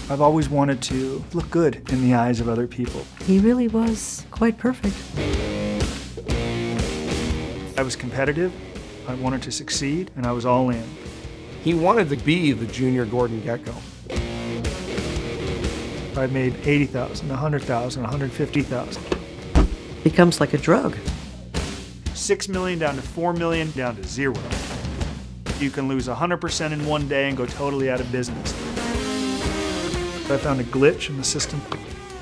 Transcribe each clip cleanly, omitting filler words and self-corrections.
I've always wanted to look good in the eyes of other people. He really was quite perfect. I was competitive, I wanted to succeed, and I was all in. He wanted to be the junior Gordon Gekko. I made $80,000, $100,000, $150,000. Becomes like a drug. $6 million down to $4 million down to zero. You can lose 100% in one day and go totally out of business. I found a glitch in the system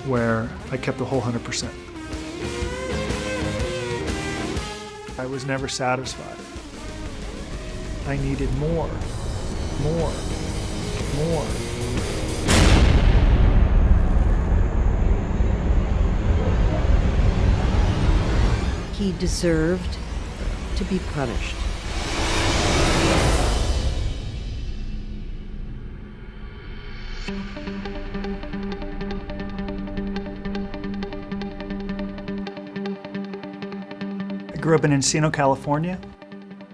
where I kept the whole 100%. I was never satisfied. I needed more. He deserved to be punished. I grew up in Encino, California,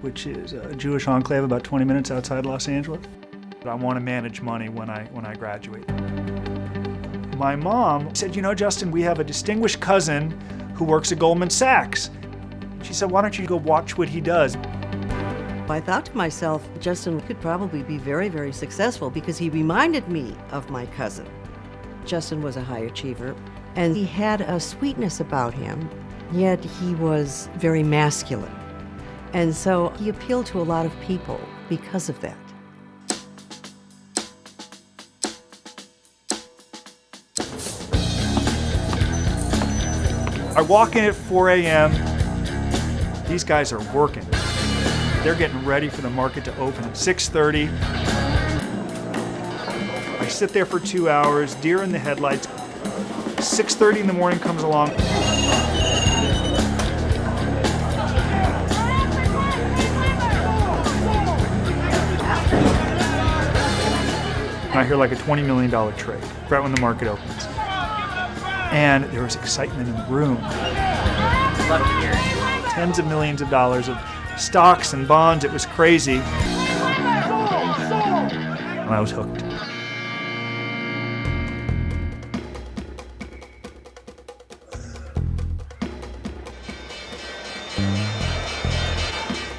which is a Jewish enclave about 20 minutes outside Los Angeles. I want to manage money when I graduate. My mom said, you know, Justin, we have a distinguished cousin who works at Goldman Sachs. She said, why don't you go watch what he does? I thought to myself, Justin could probably be very, very successful because he reminded me of my cousin. Justin was a high achiever, and he had a sweetness about him, yet he was very masculine. And so he appealed to a lot of people because of that. I walk in at 4 a.m. These guys are working. They're getting ready for the market to open at 6:30. I sit there for 2 hours, deer in the headlights. 6:30 in the morning comes along. And I hear like a $20 million trade right when the market opens. And there was excitement in the room. Tens of millions of dollars of stocks and bonds. It was crazy. And I was hooked.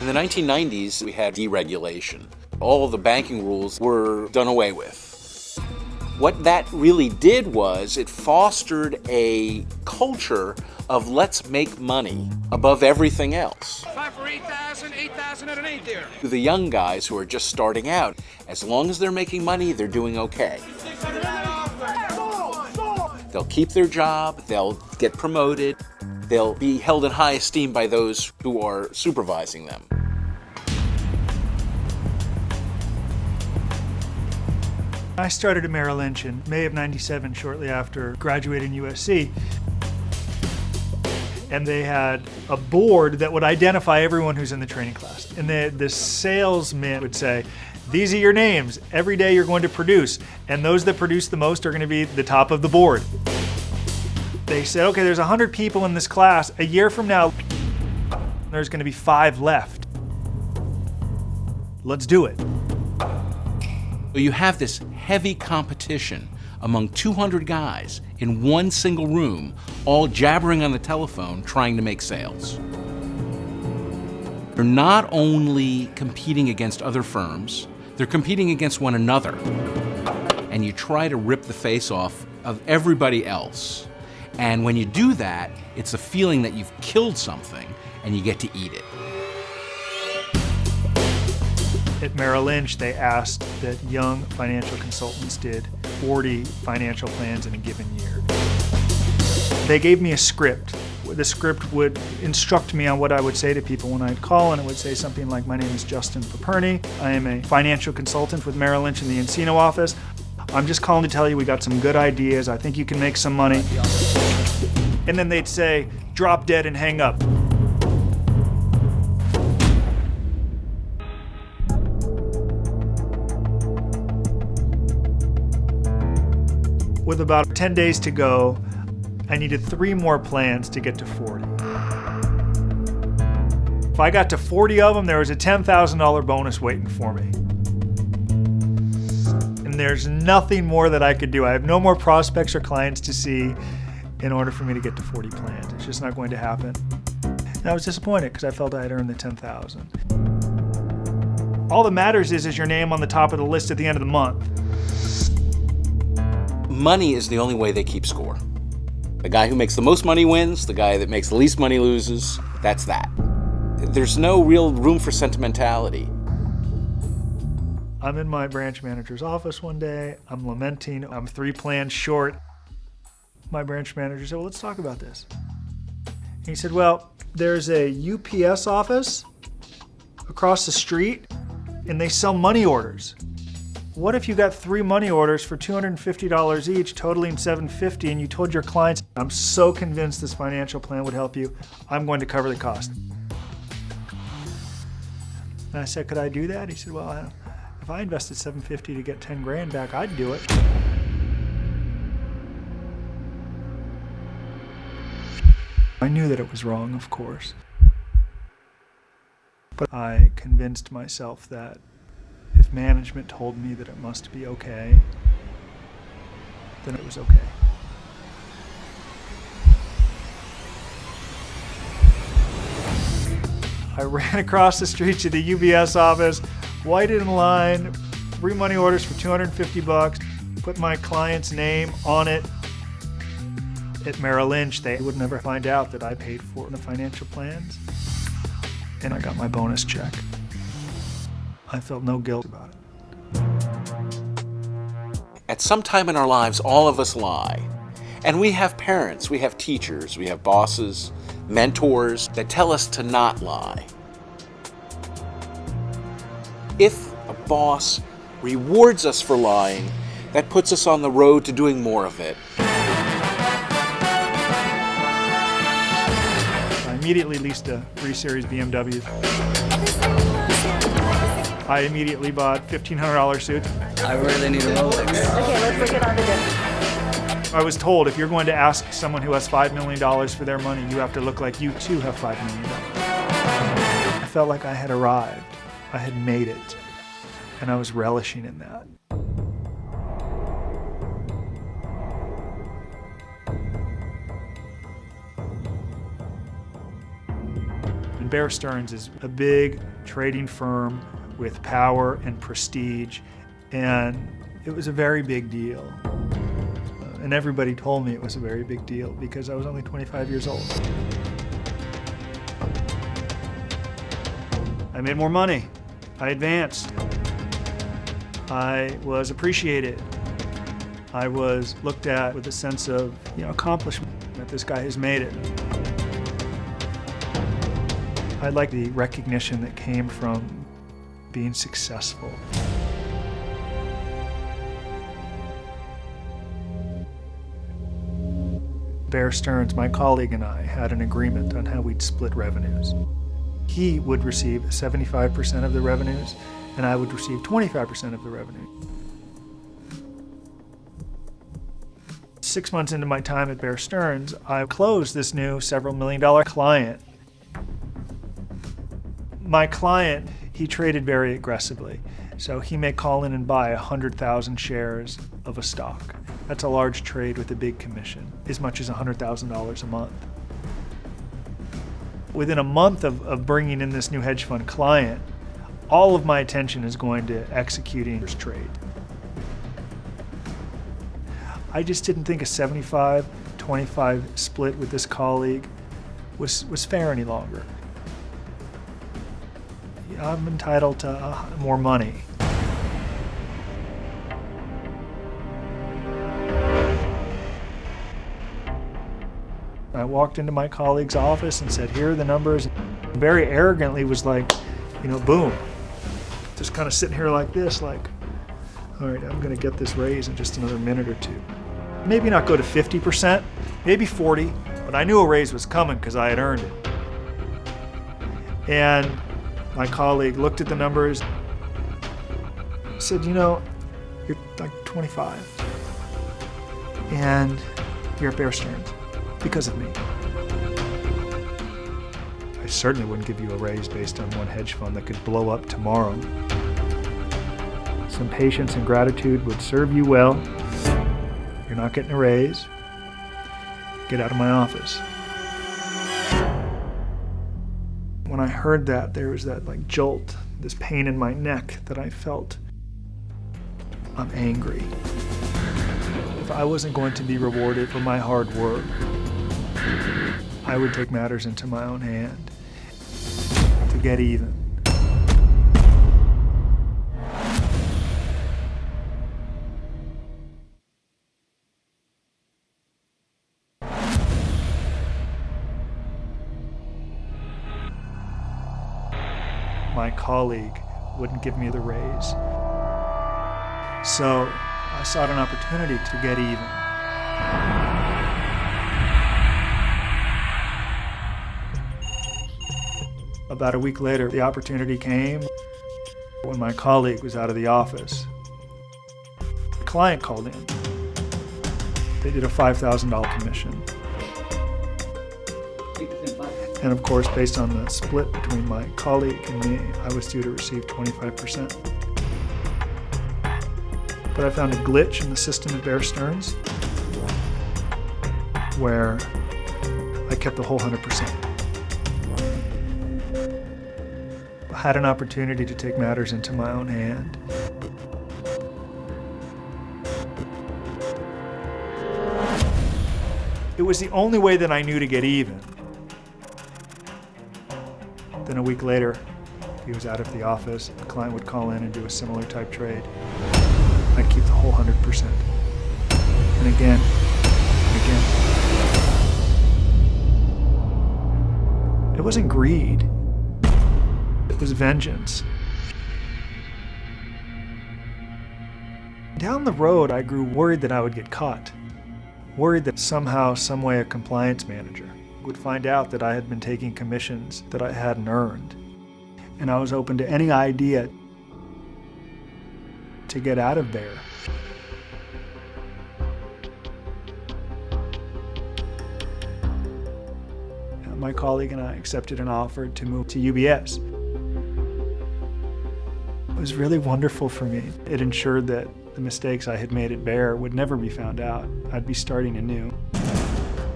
In the 1990s, we had deregulation. All of the banking rules were done away with. What that really did was it fostered a culture of let's make money above everything else. 5 for 8,000, 8,000 at an 8 there. To the young guys who are just starting out, as long as they're making money, they're doing okay. They'll keep their job, they'll get promoted, they'll be held in high esteem by those who are supervising them. I started at Merrill Lynch in May of '97, shortly after graduating USC. And they had a board that would identify everyone who's in the training class. And the salesman would say, these are your names. Every day you're going to produce. And those that produce the most are going to be the top of the board. They said, okay, there's 100 people in this class. A year from now, there's going to be 5 left. Let's do it. You have this heavy competition among 200 guys in one single room, all jabbering on the telephone trying to make sales. They're not only competing against other firms, they're competing against one another. And you try to rip the face off of everybody else. And when you do that, it's a feeling that you've killed something and you get to eat it. At Merrill Lynch, they asked that young financial consultants did 40 financial plans in a given year. They gave me a script. The script would instruct me on what I would say to people when I'd call, and it would say something like, my name is Justin Paperny. I am a financial consultant with Merrill Lynch in the Encino office. I'm just calling to tell you we got some good ideas. I think you can make some money. And then they'd say, drop dead and hang up. With about 10 days to go, I needed 3 more plans to get to 40. If I got to 40 of them, there was a $10,000 bonus waiting for me. And and there's nothing more that I could do. I have no more prospects or clients to see in order for me to get to 40 plans. It's just not going to happen. And I was disappointed because I felt I had earned the 10,000. All that matters is your name on the top of the list at the end of the month. Money is the only way they keep score. The guy who makes the most money wins, the guy that makes the least money loses. That's that. There's no real room for sentimentality. I'm in my branch manager's office one day. I'm lamenting. I'm 3 plans short. My branch manager said, well, let's talk about this. And he said, well, there's a UPS office across the street, and they sell money orders. What if you got 3 money orders for $250 each, totaling $750, and you told your clients, I'm so convinced this financial plan would help you, I'm going to cover the cost. And I said, could I do that? He said, well, if I invested $750 to get 10 grand back, I'd do it. I knew that it was wrong, of course. But I convinced myself that if management told me that it must be okay, then it was okay. I ran across the street to the UBS office, waited in line, 3 money orders for $250, put my client's name on it. At Merrill Lynch, they would never find out that I paid for the financial plans. And I got my bonus check. I felt no guilt about it. At some time in our lives, all of us lie. And we have parents, we have teachers, we have bosses, mentors that tell us to not lie. If a boss rewards us for lying, that puts us on the road to doing more of it. I immediately leased a 3 Series BMW. I immediately bought $1,500 suits. I really need a Rolex. Okay, let's look at all the different. I was told if you're going to ask someone who has $5 million for their money, you have to look like you too have $5 million. I felt like I had arrived. I had made it. And I was relishing in that. And Bear Stearns is a big trading firm with power and prestige, and it was a very big deal. And everybody told me it was a very big deal because I was only 25 years old. I made more money. I advanced. I was appreciated. I was looked at with a sense of, accomplishment, that this guy has made it. I like the recognition that came from being successful. Bear Stearns, my colleague, and I had an agreement on how we'd split revenues. He would receive 75% of the revenues, and I would receive 25% of the revenue. 6 months into my time at Bear Stearns, I closed this new several million-dollar client. My client, he traded very aggressively. So he may call in and buy 100,000 shares of a stock. That's a large trade with a big commission, as much as $100,000 a month. Within a month of bringing in this new hedge fund client, all of my attention is going to executing this trade. I just didn't think a 75-25 split with this colleague was fair any longer. I'm entitled to more money. I walked into my colleague's office and said, here are the numbers. Very arrogantly was like, boom. Just kind of sitting here like this, like, all right, I'm going to get this raise in just another minute or two. Maybe not go to 50%, maybe 40, but I knew a raise was coming because I had earned it. And my colleague looked at the numbers, said, you're like 25, and you're at Bear Stearns because of me. I certainly wouldn't give you a raise based on one hedge fund that could blow up tomorrow. some patience and gratitude would serve you well. You're not getting a raise. Get out of my office. When I heard that, there was that like jolt, this pain in my neck that I felt. I'm angry. If I wasn't going to be rewarded for my hard work, I would take matters into my own hand to get even. My colleague wouldn't give me the raise. So I sought an opportunity to get even. About a week later, the opportunity came when my colleague was out of the office. The client called in. They did a $5,000 commission. And of course, based on the split between my colleague and me, I was due to receive 25%. But I found a glitch in the system at Bear Stearns where I kept the whole 100%. I had an opportunity to take matters into my own hand. It was the only way that I knew to get even. Then a week later, he was out of the office. The client would call in and do a similar type trade. I'd keep the whole 100%. And again, and again. It wasn't greed. It was vengeance. Down the road, I grew worried that I would get caught. Worried that somehow, some way, a compliance manager would find out that I had been taking commissions that I hadn't earned. And I was open to any idea to get out of there. My colleague and I accepted an offer to move to UBS. It was really wonderful for me. It ensured that the mistakes I had made at Bear would never be found out. I'd be starting anew.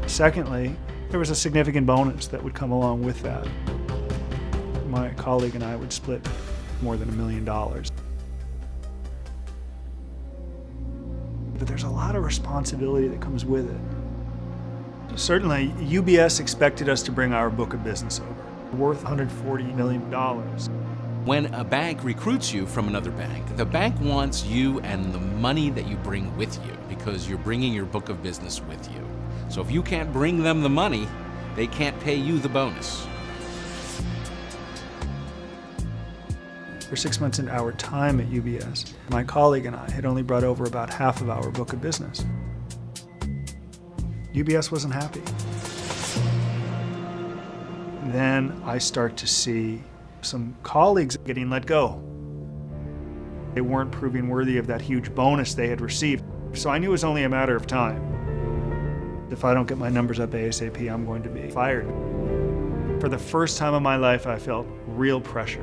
Secondly, there was a significant bonus that would come along with that. My colleague and I would split more than $1 million. But there's a lot of responsibility that comes with it. Certainly, UBS expected us to bring our book of business over, worth $140 million. When a bank recruits you from another bank, the bank wants you and the money that you bring with you because you're bringing your book of business with you. So if you can't bring them the money, they can't pay you the bonus. For 6 months into our time at UBS, my colleague and I had only brought over about half of our book of business. UBS wasn't happy. Then I start to see some colleagues getting let go. They weren't proving worthy of that huge bonus they had received. So I knew it was only a matter of time. If I don't get my numbers up ASAP, I'm going to be fired. For the first time in my life, I felt real pressure.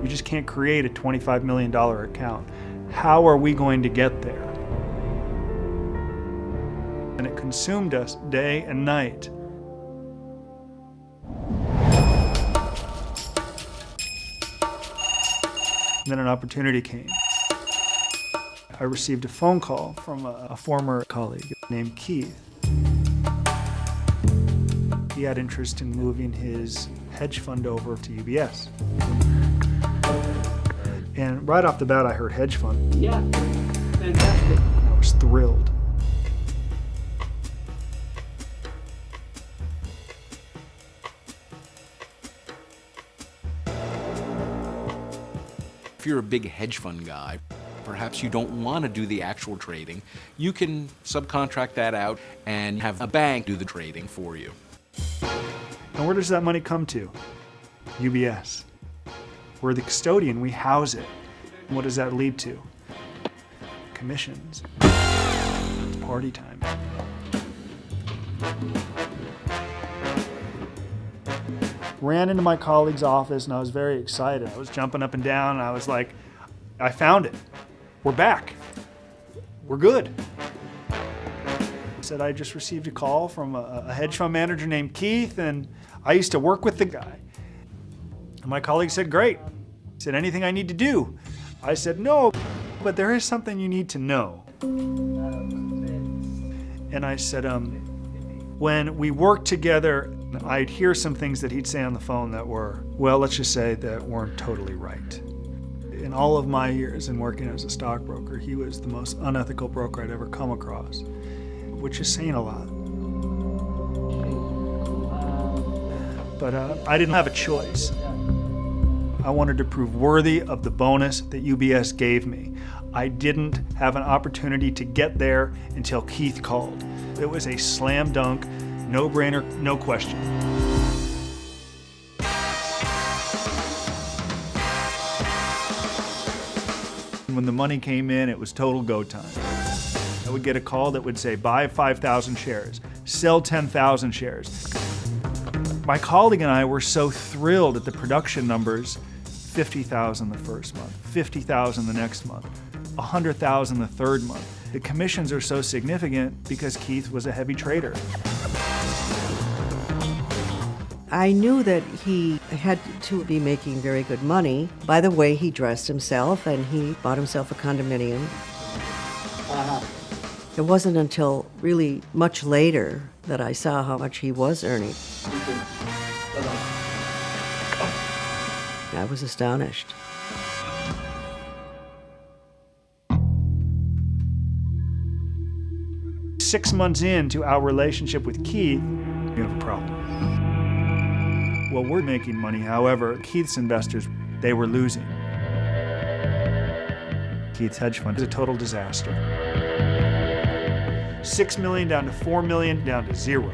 You just can't create a $25 million account. How are we going to get there? And it consumed us day and night. And then an opportunity came. I received a phone call from a former colleague named Keith. He had interest in moving his hedge fund over to UBS. And right off the bat, I heard hedge fund. Yeah, fantastic. And I was thrilled. If you're a big hedge fund guy, perhaps you don't want to do the actual trading. You can subcontract that out and have a bank do the trading for you. And where does that money come to? UBS. We're the custodian, we house it. And what does that lead to? Commissions. It's party time. Ran into my colleague's office and I was very excited. I was jumping up and down and I was like, I found it. We're back. We're good. I said I just received a call from a hedge fund manager named Keith, and I used to work with the guy. And my colleague said, great. He said, anything I need to do? I said, no, but there is something you need to know. And I said, when we worked together, I'd hear some things that he'd say on the phone that were, well, let's just say that weren't totally right. In all of my years in working as a stockbroker, he was the most unethical broker I'd ever come across, which is saying a lot. But I didn't have a choice. I wanted to prove worthy of the bonus that UBS gave me. I didn't have an opportunity to get there until Keith called. It was a slam dunk, no-brainer, no question. When the money came in, it was total go time. I would get a call that would say, buy 5,000 shares, sell 10,000 shares. My colleague and I were so thrilled at the production numbers, 50,000 the first month, 50,000 the next month, 100,000 the third month. The commissions are so significant because Keith was a heavy trader. I knew that he had to be making very good money by the way he dressed himself, and he bought himself a condominium. It wasn't until really much later that I saw how much he was earning. I was astonished. Six months into our relationship with Keith, we have a problem. Well, we're making money. However, Keith's investors, they were losing. Keith's hedge fund is a total disaster. $6 million down to $4 million, down to zero.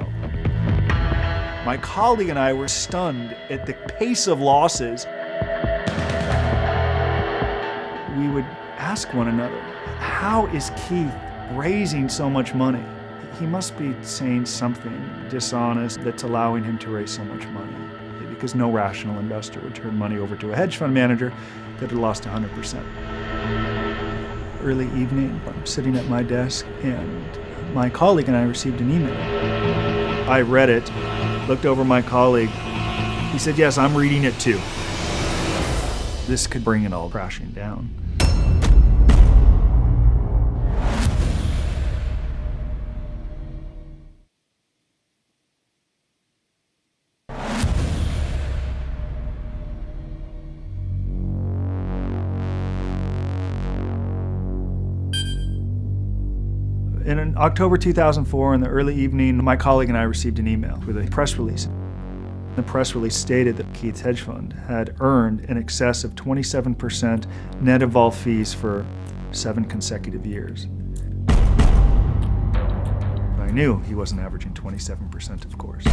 My colleague and I were stunned at the pace of losses. We would ask one another, how is Keith raising so much money? He must be saying something dishonest that's allowing him to raise so much money, because no rational investor would turn money over to a hedge fund manager that had lost 100%. Early evening, I'm sitting at my desk, and my colleague and I received an email. I read it, looked over my colleague. He said, yes, I'm reading it too. This could bring it all crashing down. In October 2004, in the early evening, my colleague and I received an email with a press release. The press release stated that Keith's hedge fund had earned in excess of 27% net of all fees for 7 consecutive years. I knew he wasn't averaging 27%, of course.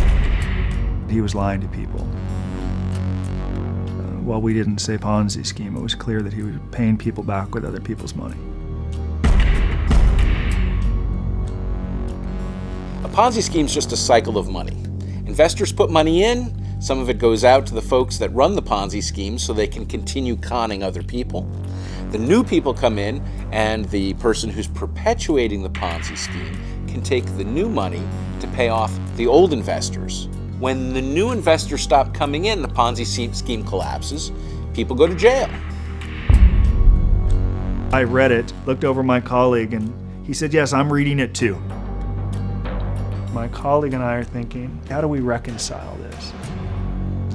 He was lying to people. While we didn't say Ponzi scheme, it was clear that he was paying people back with other people's money. A Ponzi scheme is just a cycle of money. Investors put money in, some of it goes out to the folks that run the Ponzi scheme so they can continue conning other people. The new people come in, and the person who's perpetuating the Ponzi scheme can take the new money to pay off the old investors. When the new investors stop coming in, the Ponzi scheme collapses, people go to jail. I read it, looked over my colleague, and he said, yes, I'm reading it too. My colleague and I are thinking, how do we reconcile this?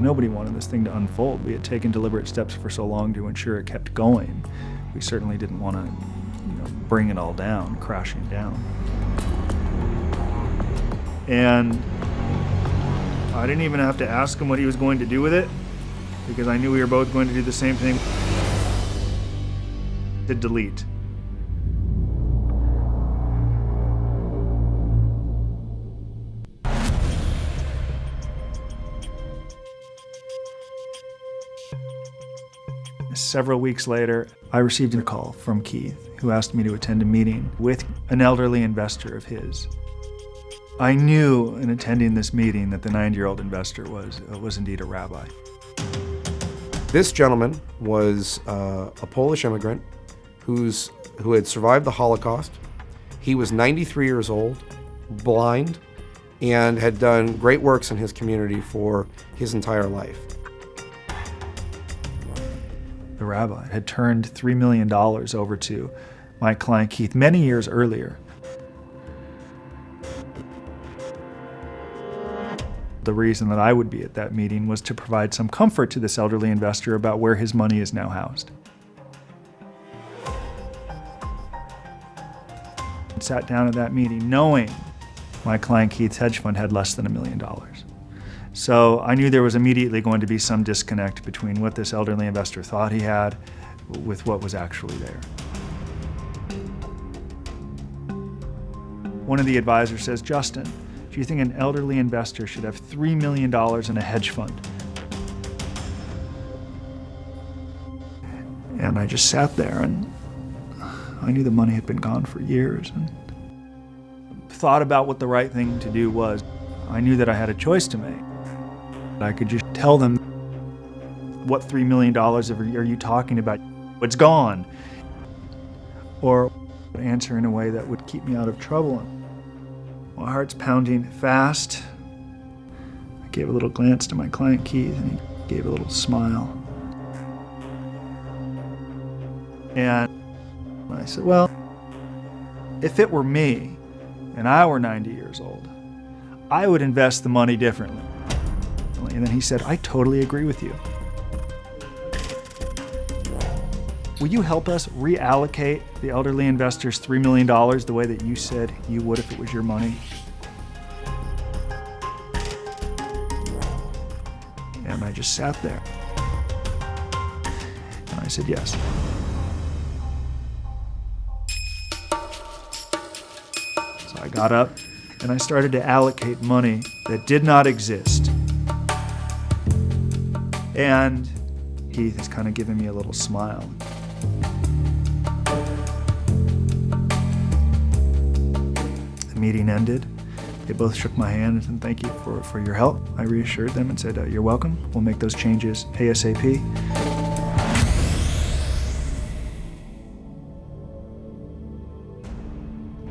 Nobody wanted this thing to unfold. We had taken deliberate steps for so long to ensure it kept going. We certainly didn't want to, bring it all down, crashing down. And I didn't even have to ask him what he was going to do with it, because I knew we were both going to do the same thing. To delete. Several weeks later, I received a call from Keith, who asked me to attend a meeting with an elderly investor of his. I knew in attending this meeting that the 90-year-old investor was indeed a rabbi. This gentleman was a Polish immigrant who had survived the Holocaust. He was 93 years old, blind, and had done great works in his community for his entire life. The rabbi had turned $3 million over to my client Keith many years earlier. The reason that I would be at that meeting was to provide some comfort to this elderly investor about where his money is now housed. I sat down at that meeting knowing my client Keith's hedge fund had less than $1 million. So I knew there was immediately going to be some disconnect between what this elderly investor thought he had with what was actually there. One of the advisors says, "Justin, do you think an elderly investor should have $3 million in a hedge fund?" And I just sat there, and I knew the money had been gone for years, and thought about what the right thing to do was. I knew that I had a choice to make. I could just tell them, "What $3 million are you talking about? It's gone." Or answer in a way that would keep me out of trouble. My heart's pounding fast. I gave a little glance to my client Keith, and he gave a little smile. And I said, "Well, if it were me and I were 90 years old, I would invest the money differently." And then he said, "I totally agree with you. Will you help us reallocate the elderly investor's $3 million the way that you said you would if it was your money?" And I just sat there. And I said, "Yes." So I got up and I started to allocate money that did not exist. And Keith is kind of giving me a little smile. The meeting ended. They both shook my hand and said, "Thank you for your help." I reassured them and said, "You're welcome. We'll make those changes ASAP."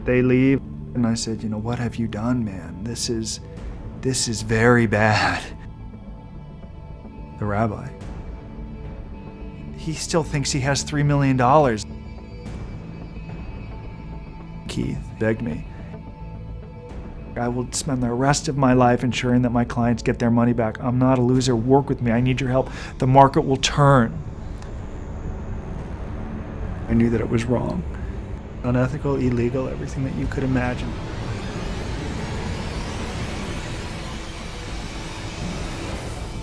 They leave, and I said, "What have you done, man? This is very bad." The rabbi, he still thinks he has $3 million. Keith begged me, "I will spend the rest of my life ensuring that my clients get their money back. I'm not a loser. Work with me. I need your help. The market will turn." I knew that it was wrong. Unethical, illegal, everything that you could imagine.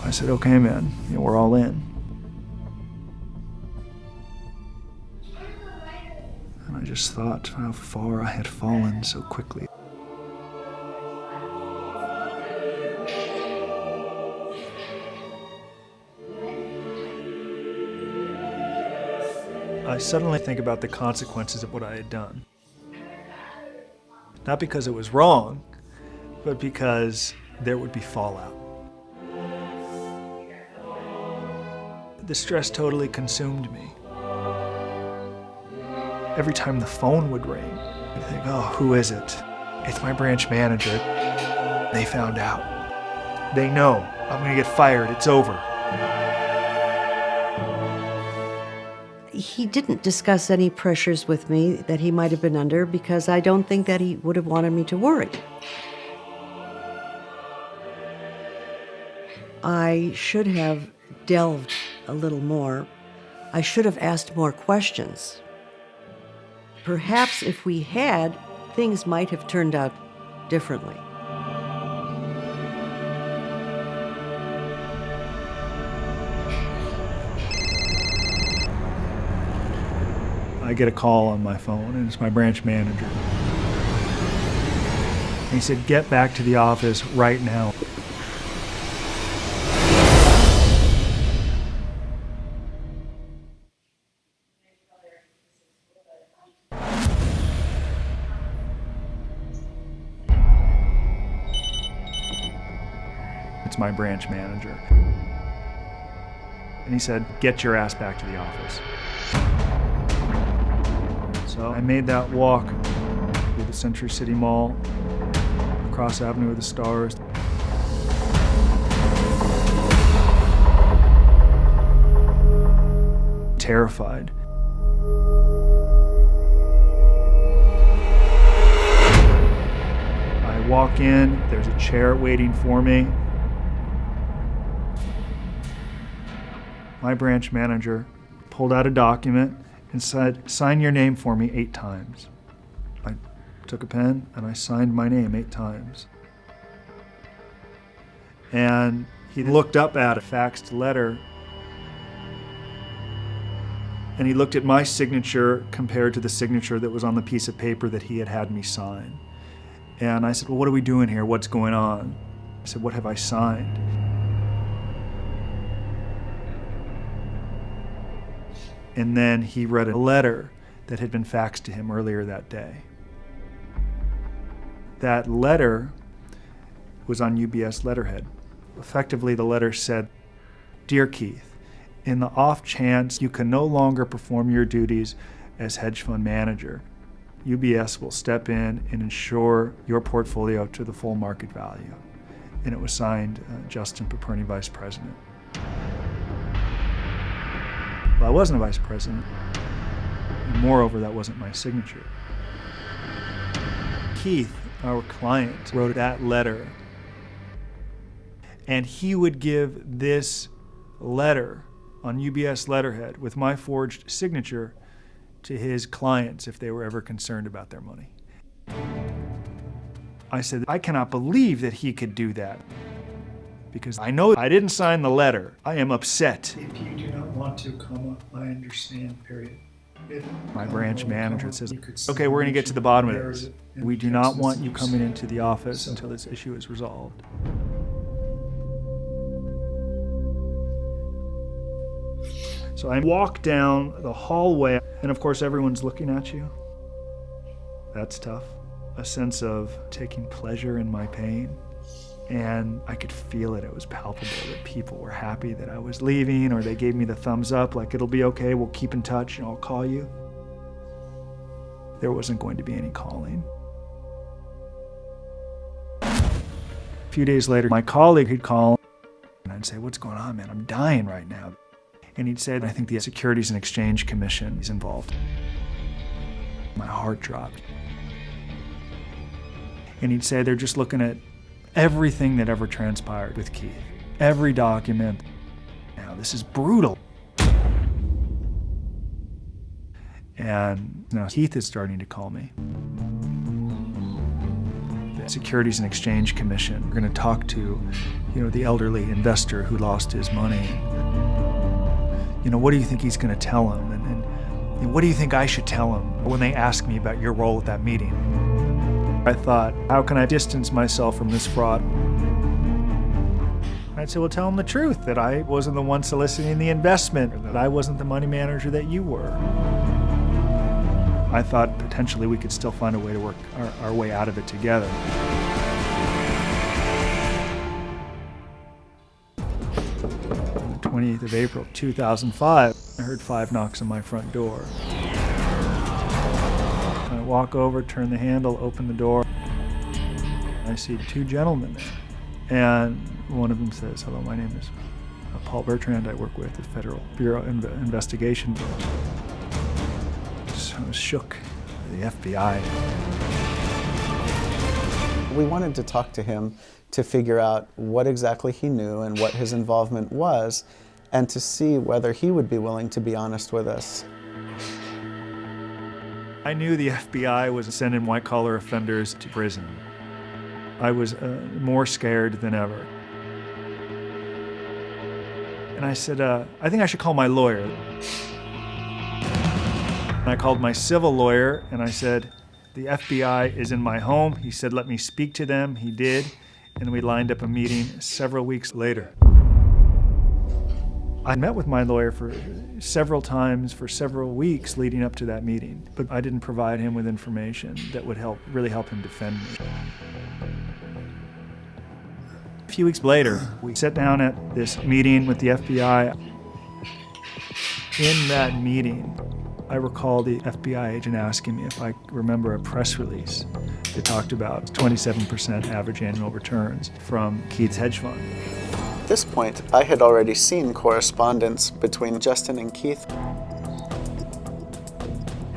I said, "Okay, man, we're all in." And I just thought how far I had fallen so quickly. I suddenly think about the consequences of what I had done. Not because it was wrong, but because there would be fallout. The stress totally consumed me. Every time the phone would ring, I'd think, "Oh, who is it? It's my branch manager. They found out. They know. I'm gonna get fired. It's over." He didn't discuss any pressures with me that he might have been under because I don't think that he would have wanted me to worry. I should have delved a little more. I should have asked more questions. Perhaps if we had, things might have turned out differently. I get a call on my phone, and it's my branch manager. And he said, "Get back to the office right now." It's my branch manager. And he said, "Get your ass back to the office." So I made that walk through the Century City Mall, across Avenue of the Stars. Terrified. I walk in, there's a chair waiting for me. My branch manager pulled out a document and said, "Sign your name for me 8 times." I took a pen and I signed my name 8 times. And he looked up at a faxed letter and he looked at my signature compared to the signature that was on the piece of paper that he had me sign. And I said, "Well, what are we doing here? What's going on?" I said, "What have I signed?" And then he read a letter that had been faxed to him earlier that day. That letter was on UBS letterhead. Effectively, the letter said, "Dear Keith, in the off chance you can no longer perform your duties as hedge fund manager, UBS will step in and insure your portfolio to the full market value." And it was signed Justin Paperny, Vice President. Well, I wasn't a vice president. And moreover, that wasn't my signature. Keith, our client, wrote that letter. And he would give this letter on UBS letterhead with my forged signature to his clients if they were ever concerned about their money. I said, "I cannot believe that he could do that, because I know I didn't sign the letter. I am upset." "If you do not want to, I understand, period." My branch manager says, "Okay, we're going to get to the bottom of this. We do not want you coming into the office until this issue is resolved." So I walk down the hallway, and of course everyone's looking at you. That's tough. A sense of taking pleasure in my pain. And I could feel it. It was palpable that people were happy that I was leaving, or they gave me the thumbs up, like, "It'll be okay, we'll keep in touch and I'll call you." There wasn't going to be any calling. A few days later, my colleague would call, and I'd say, "What's going on, man? I'm dying right now." And he'd say, "I think the Securities and Exchange Commission is involved." My heart dropped. And he'd say, "They're just looking at everything that ever transpired with Keith. Every document. Now, this is brutal." And now Keith is starting to call me. The Securities and Exchange Commission. We're going to talk to, the elderly investor who lost his money. What do you think he's going to tell him? And what do you think I should tell him when they ask me about your role at that meeting? I thought, how can I distance myself from this fraud? I'd say, well, tell him the truth, that I wasn't the one soliciting the investment, or that I wasn't the money manager that you were. I thought potentially we could still find a way to work our way out of it together. On the 28th of April, 2005, I heard 5 knocks on my front door. I walk over, turn the handle, open the door. I see 2 gentlemen there. And one of them says, "Hello, my name is Paul Bertrand. I work with the Federal Bureau Investigation Bureau." So I was shook. The FBI. We wanted to talk to him to figure out what exactly he knew and what his involvement was, and to see whether he would be willing to be honest with us. I knew the FBI was sending white-collar offenders to prison. I was more scared than ever. And I said, I think I should call my lawyer. And I called my civil lawyer and I said, "The FBI is in my home." He said, "Let me speak to them." He did. And we lined up a meeting several weeks later. I met with my lawyer for several times for several weeks leading up to that meeting, but I didn't provide him with information that would really help him defend me. A few weeks later, we sat down at this meeting with the FBI. In that meeting, I recall the FBI agent asking me if I remember a press release that talked about 27% average annual returns from Keith's hedge fund. At this point, I had already seen correspondence between Justin and Keith.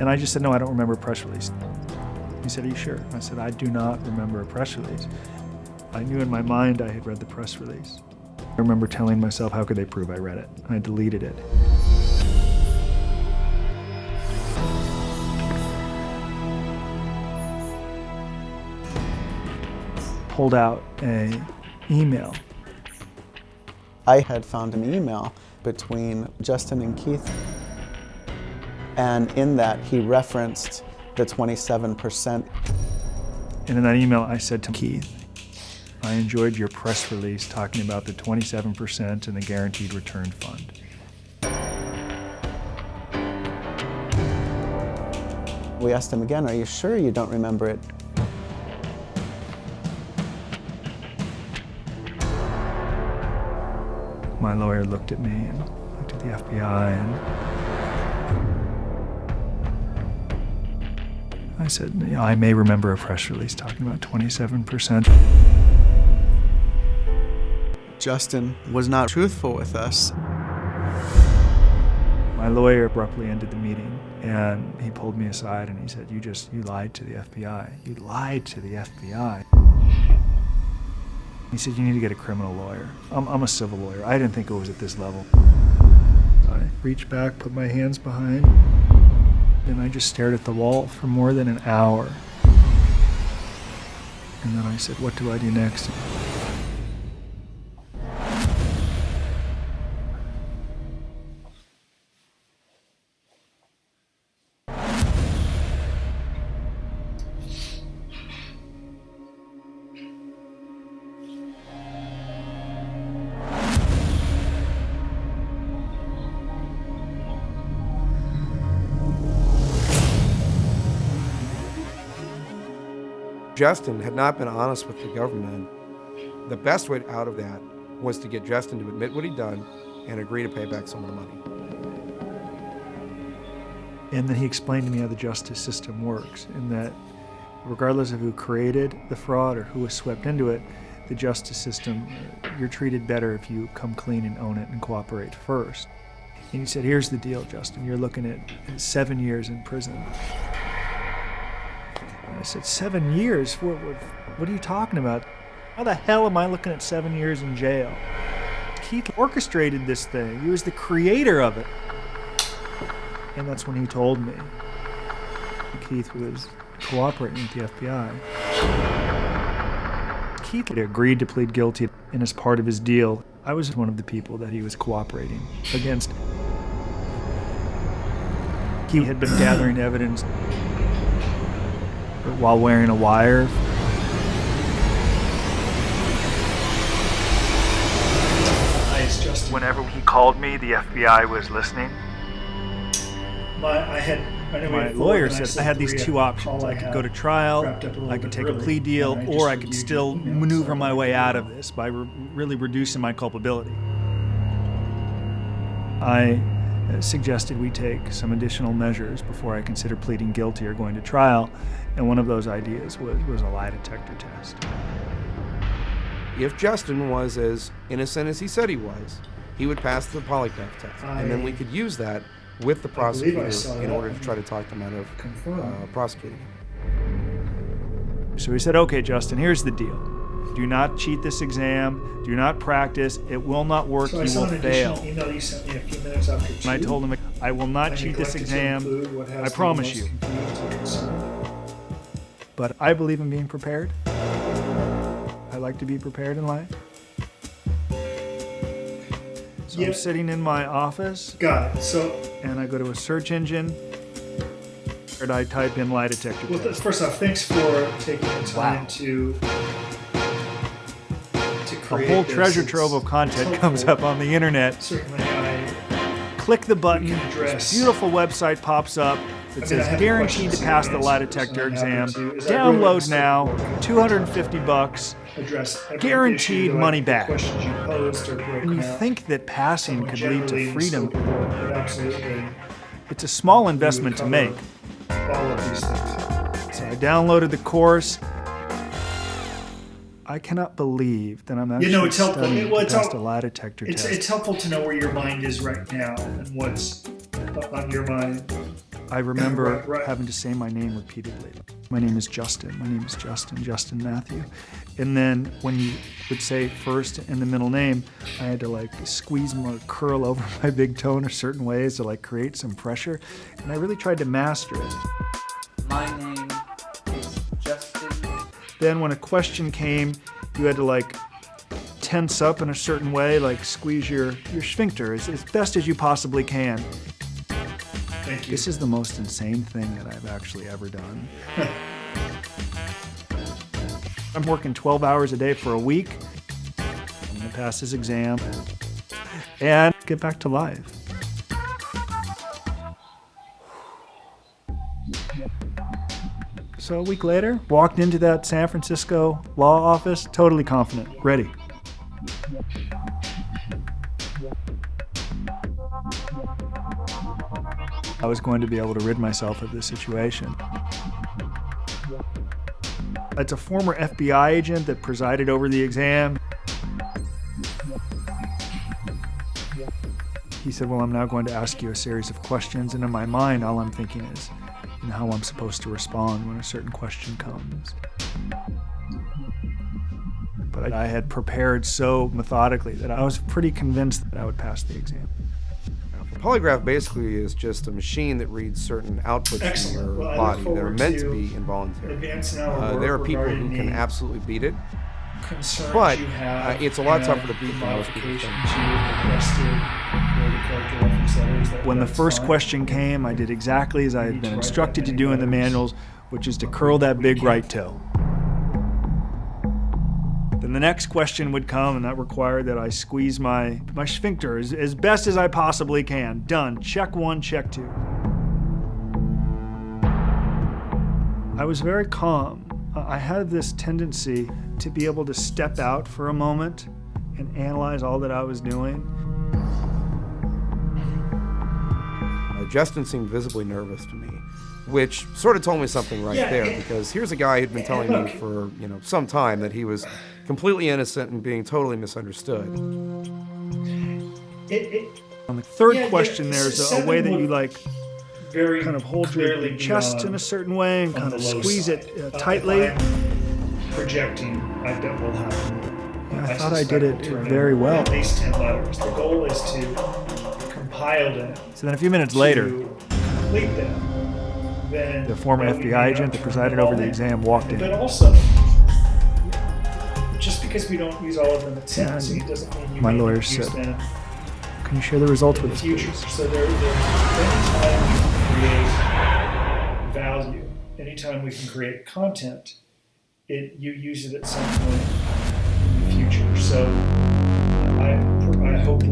And I just said, no, I don't remember a press release. He said, are you sure? I said, I do not remember a press release. I knew in my mind I had read the press release. I remember telling myself, how could they prove I read it? I deleted it. Pulled out an email. I had found an email between Justin and Keith, and in that he referenced the 27%. And in that email, I said to Keith, I enjoyed your press release talking about the 27% and the guaranteed return fund. We asked him again, are you sure you don't remember it? My lawyer looked at me and looked at the FBI, and I said, I may remember a press release talking about 27%. Justin was not truthful with us. My lawyer abruptly ended the meeting, and he pulled me aside and he said, you lied to the FBI. You lied to the FBI. He said, you need to get a criminal lawyer. I'm a civil lawyer. I didn't think it was at this level. I reached back, put my hands behind, and I just stared at the wall for more than an hour. And then I said, what do I do next? Justin had not been honest with the government. The best way out of that was to get Justin to admit what he'd done and agree to pay back some of the money. And then he explained to me how the justice system works, and that regardless of who created the fraud or who was swept into it, the justice system, you're treated better if you come clean and own it and cooperate first. And he said, here's the deal, Justin, you're looking at 7 years in prison. And I said, 7 years? What are you talking about? How the hell am I looking at 7 years in jail? Keith orchestrated this thing. He was the creator of it. And that's when he told me Keith was cooperating with the FBI. Keith had agreed to plead guilty, and as part of his deal, I was one of the people that he was cooperating against. He had been gathering evidence while wearing a wire. Whenever he called me, the FBI was listening. My lawyer said I had these two options. I could go to trial, I could take a plea deal, or I could still maneuver my way out of this by really reducing my culpability. I suggested we take some additional measures before I consider pleading guilty or going to trial, and one of those ideas was a lie detector test. If Justin was as innocent as he said he was, he would pass the polygraph test, and then we could use that with the prosecutor in order to try to talk them out of prosecuting him. So he said, okay, Justin, here's the deal. Do not cheat this exam. Do not practice. It will not work. You will fail. Email you sent me a few minutes after And I told him, I will not cheat this exam. I promise you. But I believe in being prepared. I like to be prepared in life. So I'm sitting in my office. Got it. So, and I go to a search engine, and I type in lie detector test. First off, thanks for taking the time to create a whole this. treasure trove of content comes up on the internet. Certainly, I click the button, We can address- this beautiful website pops up that says have guaranteed to questions pass the and lie answers, detector and I'm happy exam. to. Is that really Download the now, stockbroker? $250. Address every Guaranteed issue, like money the back. Questions you posed or broken When you out. think that passing Someone could lead generally to in the freedom, scope of work, but absolutely, it's a small we would investment to cover make. all of these things. So I downloaded the course. I cannot believe that I'm actually it's helpful. studying Well, to it's pass help- the lie detector It's test. helpful to know where your mind is right now and what's on your mind. I remember Right. having to say my name repeatedly. My name is Justin. My name is Justin. Justin Matthew. And then when you would say first and the middle name, I had to like squeeze or curl over my big toe in a certain ways to like create some pressure. And I really tried to master it. My name is Justin. Then when a question came, you had to like tense up in a certain way, like squeeze your sphincter as best as you possibly can. Thank you. This is the most insane thing that I've actually ever done. I'm working 12 hours a day for a week. I'm gonna pass this exam and get back to life. So a week later, walked into that San Francisco law office, totally confident, ready. I was going to be able to rid myself of this situation. It's a former FBI agent that presided over the exam. He said, well, I'm now going to ask you a series of questions, and in my mind, all I'm thinking is how I'm supposed to respond when a certain question comes. But I had prepared so methodically that I was pretty convinced that I would pass the exam. A polygraph basically is just a machine that reads certain outputs from Excellent. your Well, I look body that are forward meant to to be involuntary. advancing our work There are people who regarding can the absolutely beat it. concerns But, you have, it's a lot and tougher to beat the than most people modification think. to requested or the character reference letters. When the that's first fine. question came, I did exactly as I had been instructed to do in the manuals, which is to curl that big right toe. Then the next question would come, and that required that I squeeze my sphincter as best as I possibly can. Done. Check one, check two. I was very calm. I had this tendency to be able to step out for a moment and analyze all that I was doing. Justin seemed visibly nervous to me, which sort of told me something right there, because here's a guy who'd been telling me for some time that he was completely innocent and being totally misunderstood. On the third question, there's a way that you like very kind of hold your chest in a certain way and kind of squeeze it tightly. Projecting, I bet will happen. I thought I did it very well. At least 10 letters. The goal is to compile them. So then a few minutes later, to complete them. Then the former we FBI may agent not that turn presided them over all the in. exam walked in. But also, just because we don't use all of them at sentencing, it doesn't mean you My may lawyer not use said, them Can you share the results in with the us, future. please? So anytime we create value, anytime we can create content, you use it at some point in the future. So I hope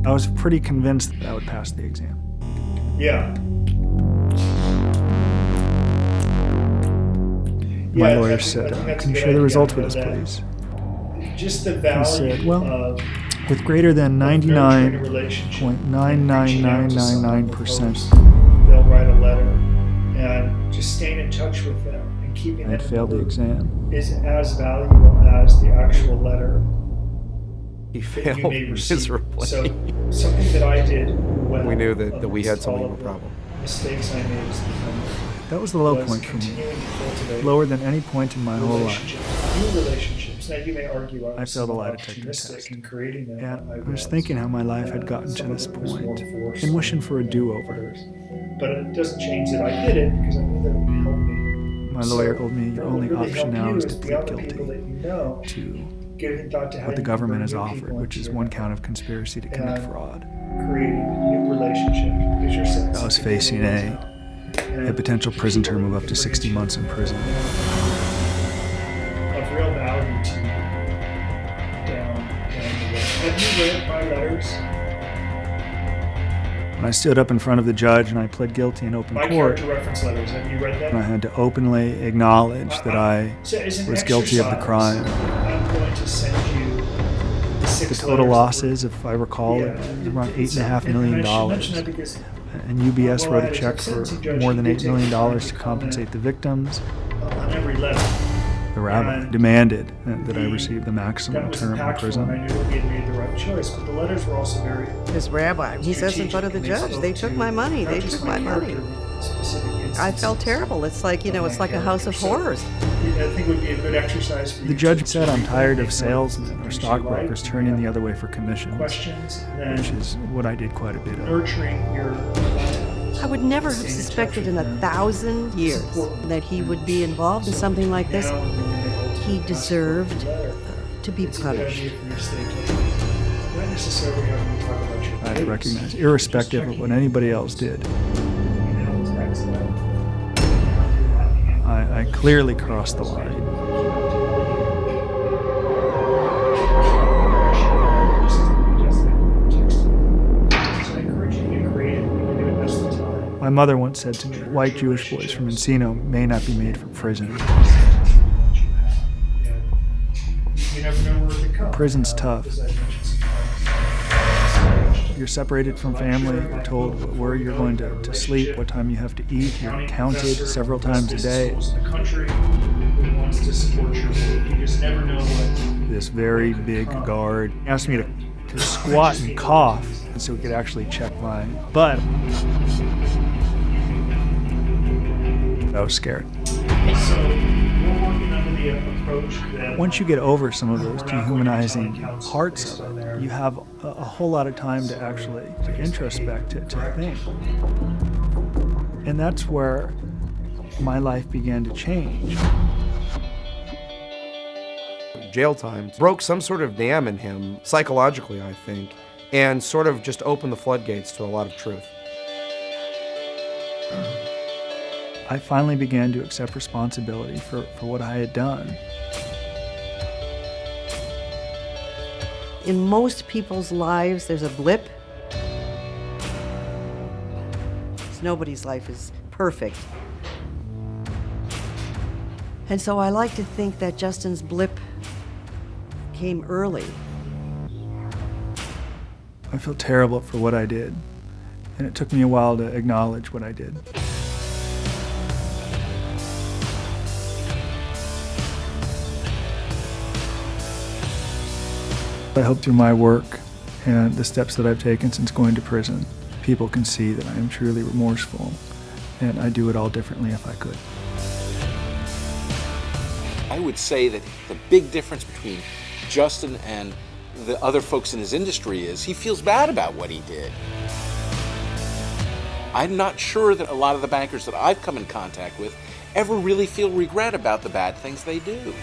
I was pretty convinced that I would pass the exam. My lawyer said, Can you share the results with us, please? Just the He value said, well, of with greater than a very trained relationship and reaching out to someone 99.999%, they'll write a letter, and just staying in touch with them and keeping I had them failed the exam. is as valuable as the actual letter He that you failed may receive. miserably. So something that I did well. We knew that we had amidst something all of a the problem. Mistakes I made as a defendant That was the low was point for me. continuing to cultivate Lower than any point in my whole life. relationships, new relationships. Now you may argue I I was failed a somewhat lie detector opportunistic test. in creating them. And I was thinking how my life had gotten to Some of this it was more point forced and wishing for a than do-over. others. But it doesn't change that I did it because I knew that it would help me. My lawyer told me your what only would really option help now you is to plead beyond the guilty people that you know, to giving thought to how what the you can government bring has new offered, people which into is your one network. count of conspiracy to commit And fraud. Creating new relationships because you're sentenced I was to facing people a potential prison term of up to 60 months in prison. of real value to you down the road. Have you read my letters? I stood up in front of the judge and I pled guilty in open My court. character reference letters, have you read that? I had to openly acknowledge that I So as an was guilty of the exercise, crime. I'm going to send you the 6 The total letters losses, if I recall, Yeah. it was around $8.5 And million. I should mention that because And UBS Well, wrote a as check a for sentencing judge, more than he $8 did million take time to to compensate the victims. on every letter. The rabbi And demanded that I receive the maximum That was term in impactful, and I prison. knew that we had made the right choice. But the letters were also very This rabbi, he says in front of the judge, they took my money, they took my money. I felt terrible. It's like, it's like a house of horrors. I think it would be a good exercise for you. The judge to said, I'm tired of make salesmen or notes. stockbrokers turning the other way for commissions, Questions, which then is what I did quite a bit of. nurturing your I would never have suspected in 1,000 years that he would be involved in something like this. Now, when you make ultimate He deserved to be it's a good punished. idea for you to stay clean. Not necessarily having to talk about your I had to case. recognize, irrespective of what anybody else did, I clearly crossed the line. My mother once said to me, white Jewish boys from Encino may not be made for prison. Prison's tough. You're separated from family, you're told where you're going to sleep, what time you have to eat, you're counted several times a day. This very big guard asked me to squat and cough so he could actually check my butt. I was scared. Once you get over some of those dehumanizing parts of it, you have a whole lot of time to actually introspect, to think. And that's where my life began to change. Jail time broke some sort of dam in him, psychologically, I think, and sort of just opened the floodgates to a lot of truth. I finally began to accept responsibility for what I had done. In most people's lives, there's a blip. Nobody's life is perfect. And so I like to think that Justin's blip came early. I feel terrible for what I did, and it took me a while to acknowledge what I did. I hope through my work and the steps that I've taken since going to prison, people can see that I am truly remorseful, and I do it all differently if I could. I would say that the big difference between Justin and the other folks in his industry is he feels bad about what he did. I'm not sure that a lot of the bankers that I've come in contact with ever really feel regret about the bad things they do.